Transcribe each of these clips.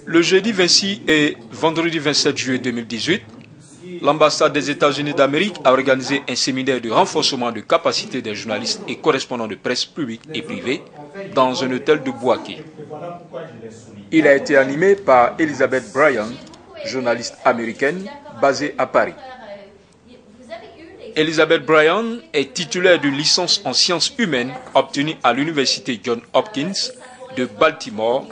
Le jeudi 26 et vendredi 27 juillet 2018, l'ambassade des États-Unis d'Amérique a organisé un séminaire de renforcement de capacité des journalistes et correspondants de presse publique et privée dans un hôtel de Bouaké. Il a été animé par Elizabeth Bryan, journaliste américaine basée à Paris. Elizabeth Bryan est titulaire d'une licence en sciences humaines obtenue à l'université Johns Hopkins de Baltimore,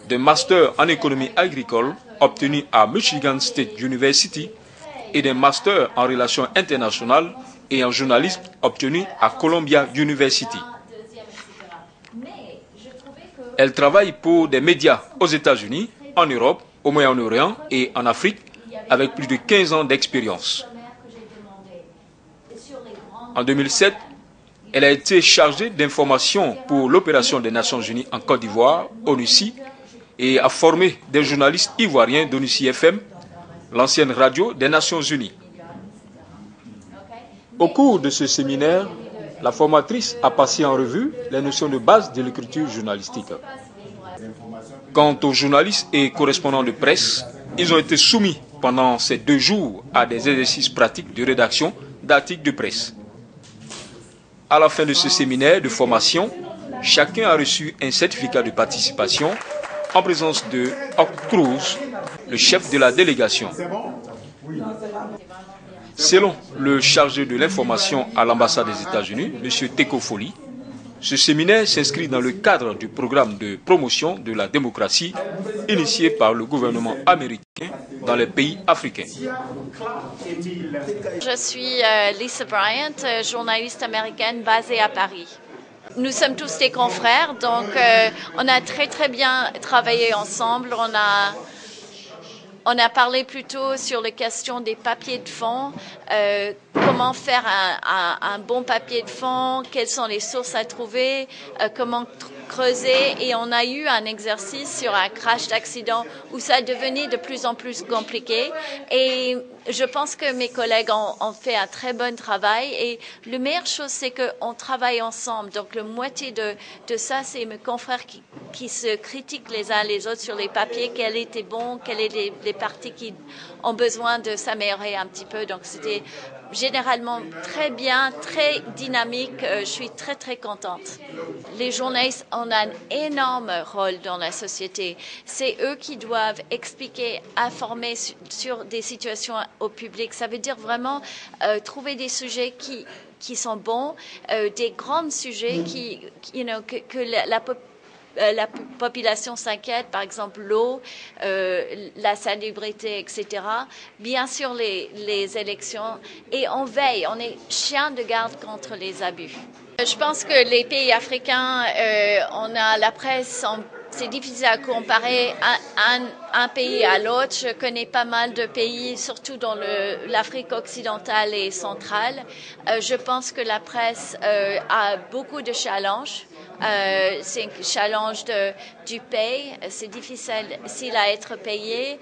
d'un master en économie agricole obtenu à Michigan State University et d'un master en relations internationales et en journalisme obtenu à Columbia University. Elle travaille pour des médias aux États-Unis, en Europe, au Moyen-Orient et en Afrique avec plus de 15 ans d'expérience. En 2007, elle a été chargée d'information pour l'opération des Nations Unies en Côte d'Ivoire, ONUCI, et a formé des journalistes ivoiriens d'ONUCI FM, l'ancienne radio des Nations Unies. Au cours de ce séminaire, la formatrice a passé en revue les notions de base de l'écriture journalistique. Quant aux journalistes et correspondants de presse, ils ont été soumis pendant ces 2 jours à des exercices pratiques de rédaction d'articles de presse. À la fin de ce séminaire de formation, chacun a reçu un certificat de participation en présence de Hawk Cruz, le chef de la délégation. Selon le chargé de l'information à l'ambassade des États-Unis, M. Teko Foli, ce séminaire s'inscrit dans le cadre du programme de promotion de la démocratie initié par le gouvernement américain dans les pays africains. Je suis Lisa Bryant, journaliste américaine basée à Paris. Nous sommes tous des confrères, donc on a très bien travaillé ensemble. On a parlé plutôt sur les questions des papiers de fond, comment faire un bon papier de fond, quelles sont les sources à trouver, comment creuser. Et on a eu un exercice sur un crash d'accident où ça devenait de plus en plus compliqué. Et je pense que mes collègues ont fait un très bon travail. Et la meilleure chose, c'est qu'on travaille ensemble. Donc, la moitié de ça, c'est mes confrères qui se critiquent les uns les autres sur les papiers, quel était bon, quelles étaient les parties qui ont besoin de s'améliorer un petit peu. Donc, c'était généralement très bien, très dynamique. Je suis très contente. Les journalistes ont un énorme rôle dans la société. C'est eux qui doivent expliquer, informer sur des situations au public. Ça veut dire vraiment trouver des sujets qui sont bons, des grands sujets que la population s'inquiète, par exemple l'eau, la salubrité, etc. Bien sûr, les élections. Et on veille, on est chien de garde contre les abus. Je pense que les pays africains, on a la presse, c'est difficile à comparer un pays à l'autre. Je connais pas mal de pays, surtout dans l'Afrique occidentale et centrale. Je pense que la presse a beaucoup de challenges. C'est un challenge du paye, c'est difficile à être payé,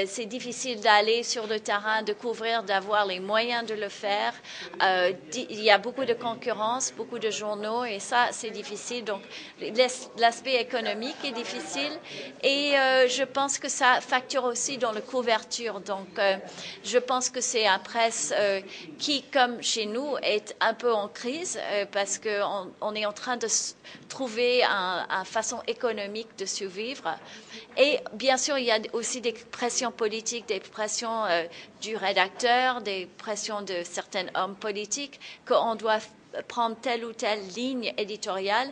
c'est difficile d'aller sur le terrain, de couvrir, d'avoir les moyens de le faire. Il y a beaucoup de concurrence, beaucoup de journaux et ça c'est difficile. Donc l'aspect économique est difficile et je pense que ça facture aussi dans la couverture. Donc je pense que c'est une presse qui, comme chez nous, est un peu en crise parce qu'on est en train de trouver une façon économique de survivre. Et bien sûr, il y a aussi des pressions politiques, des pressions du rédacteur, des pressions de certains hommes politiques qu'on doit prendre telle ou telle ligne éditoriale.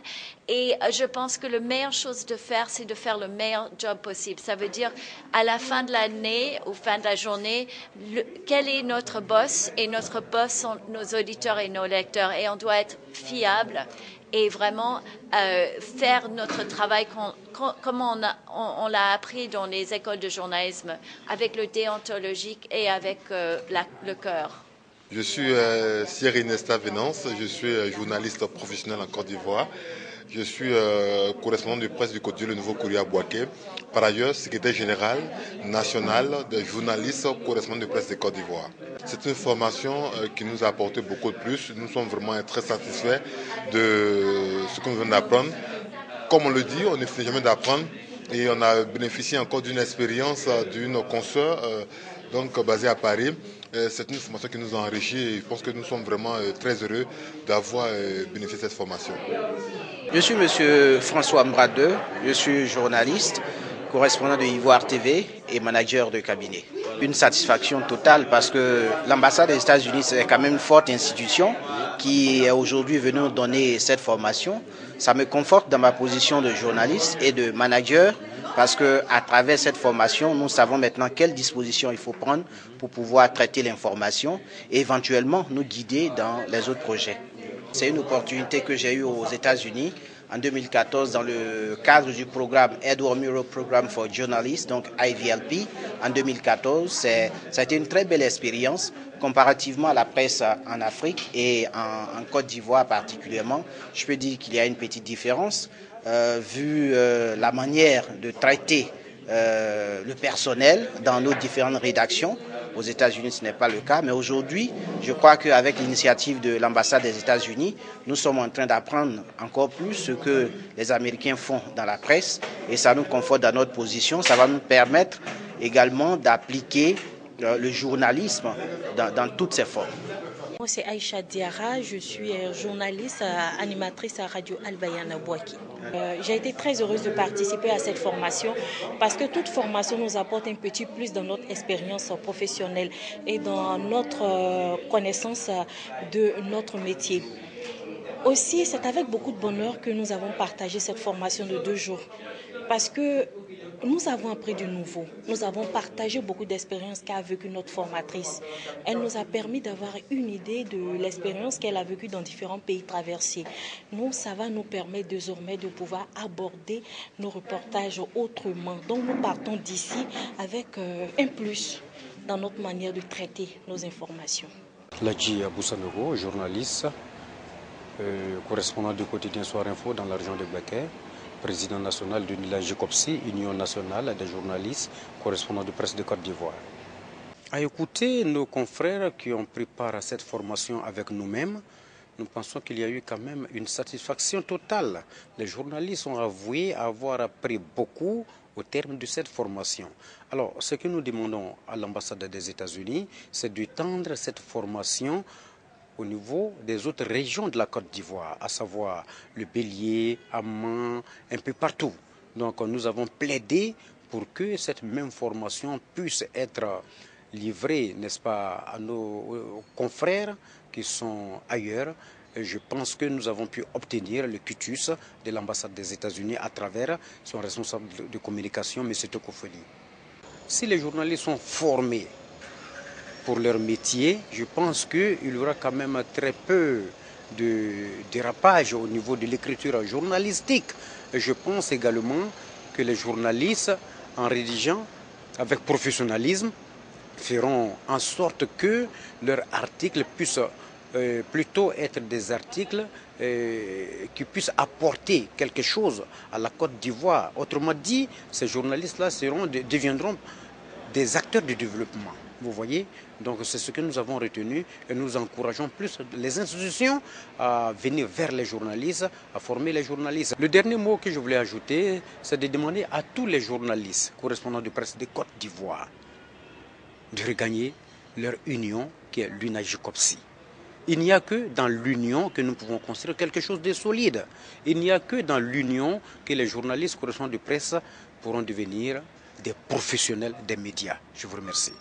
Et je pense que la meilleure chose de faire, c'est de faire le meilleur job possible. Ça veut dire, à la fin de l'année, ou fin de la journée, quel est notre boss? Et notre boss sont nos auditeurs et nos lecteurs. Et on doit être fiable et vraiment faire notre travail comme on l'a appris dans les écoles de journalisme, avec le déontologique et avec le cœur. Je suis Sierre Inesta Venance, je suis journaliste professionnel en Côte d'Ivoire. Je suis correspondant de presse du quotidien Le Nouveau Courrier à Bouaké. Par ailleurs, secrétaire général national des journalistes correspondants de presse de Côte d'Ivoire. C'est une formation qui nous a apporté beaucoup de plus. Nous sommes vraiment très satisfaits de ce que nous venons d'apprendre. comme on le dit, on ne finit jamais d'apprendre et on a bénéficié encore d'une expérience d'une consoeur basée à Paris. C'est une formation qui nous a enrichis et je pense que nous sommes vraiment très heureux d'avoir bénéficié de cette formation. Je suis M. François Mbradeux, je suis journaliste, correspondant de Ivoire TV et manager de cabinet. Une satisfaction totale parce que l'ambassade des États-Unis, c'est quand même une forte institution qui est aujourd'hui venue nous donner cette formation. Ça me conforte dans ma position de journaliste et de manager parce qu'à travers cette formation, nous savons maintenant quelles dispositions il faut prendre pour pouvoir traiter l'information et éventuellement nous guider dans les autres projets. C'est une opportunité que j'ai eue aux États-Unis en 2014 dans le cadre du programme Edward Murrow Program for Journalists, donc IVLP. En 2014, ça a été une très belle expérience comparativement à la presse en Afrique et en Côte d'Ivoire particulièrement. Je peux dire qu'il y a une petite différence vu la manière de traiter le personnel dans nos différentes rédactions. Aux États-Unis, ce n'est pas le cas, mais aujourd'hui, je crois qu'avec l'initiative de l'ambassade des États-Unis, nous sommes en train d'apprendre encore plus ce que les Américains font dans la presse et ça nous conforte dans notre position. Ça va nous permettre également d'appliquer le journalisme dans toutes ses formes. Moi, c'est Aïcha Diara, je suis journaliste, animatrice à Radio Albayana Bouaki. J'ai été très heureuse de participer à cette formation parce que toute formation nous apporte un petit plus dans notre expérience professionnelle et dans notre connaissance de notre métier. Aussi, c'est avec beaucoup de bonheur que nous avons partagé cette formation de 2 jours parce que nous avons appris du nouveau. Nous avons partagé beaucoup d'expériences qu'a vécu notre formatrice. Elle nous a permis d'avoir une idée de l'expérience qu'elle a vécue dans différents pays traversés. Nous, ça va nous permettre désormais de pouvoir aborder nos reportages autrement. Donc nous partons d'ici avec un plus dans notre manière de traiter nos informations. Ladji Aboussanogo, journaliste, correspondant du quotidien Soir Info dans la région de Baké, président national de la JCOPSI, Union nationale des journalistes, correspondant de presse de Côte d'Ivoire. À écouter nos confrères qui ont pris part à cette formation avec nous-mêmes, nous pensons qu'il y a eu quand même une satisfaction totale. Les journalistes ont avoué avoir appris beaucoup au terme de cette formation. Alors, ce que nous demandons à l'ambassade des États-Unis, c'est d'étendre cette formation au niveau des autres régions de la Côte d'Ivoire, à savoir le Bélier, Amman, un peu partout. Donc nous avons plaidé pour que cette même formation puisse être livrée, n'est-ce pas, à nos confrères qui sont ailleurs. Et je pense que nous avons pu obtenir le cutus de l'ambassade des États-Unis à travers son responsable de communication, M. Tokofoni. Si les journalistes sont formés pour leur métier, je pense qu'il y aura quand même très peu de dérapage au niveau de l'écriture journalistique. Et je pense également que les journalistes, en rédigeant avec professionnalisme, feront en sorte que leurs articles puissent plutôt être des articles qui puissent apporter quelque chose à la Côte d'Ivoire. Autrement dit, ces journalistes-là deviendront des acteurs du développement. Vous voyez, donc c'est ce que nous avons retenu et nous encourageons plus les institutions à venir vers les journalistes, à former les journalistes. Le dernier mot que je voulais ajouter, c'est de demander à tous les journalistes correspondants de presse de Côte d'Ivoire de regagner leur union qui est l'UNAJCOPSI. Il n'y a que dans l'union que nous pouvons construire quelque chose de solide. Il n'y a que dans l'union que les journalistes correspondants de presse pourront devenir des professionnels des médias. Je vous remercie.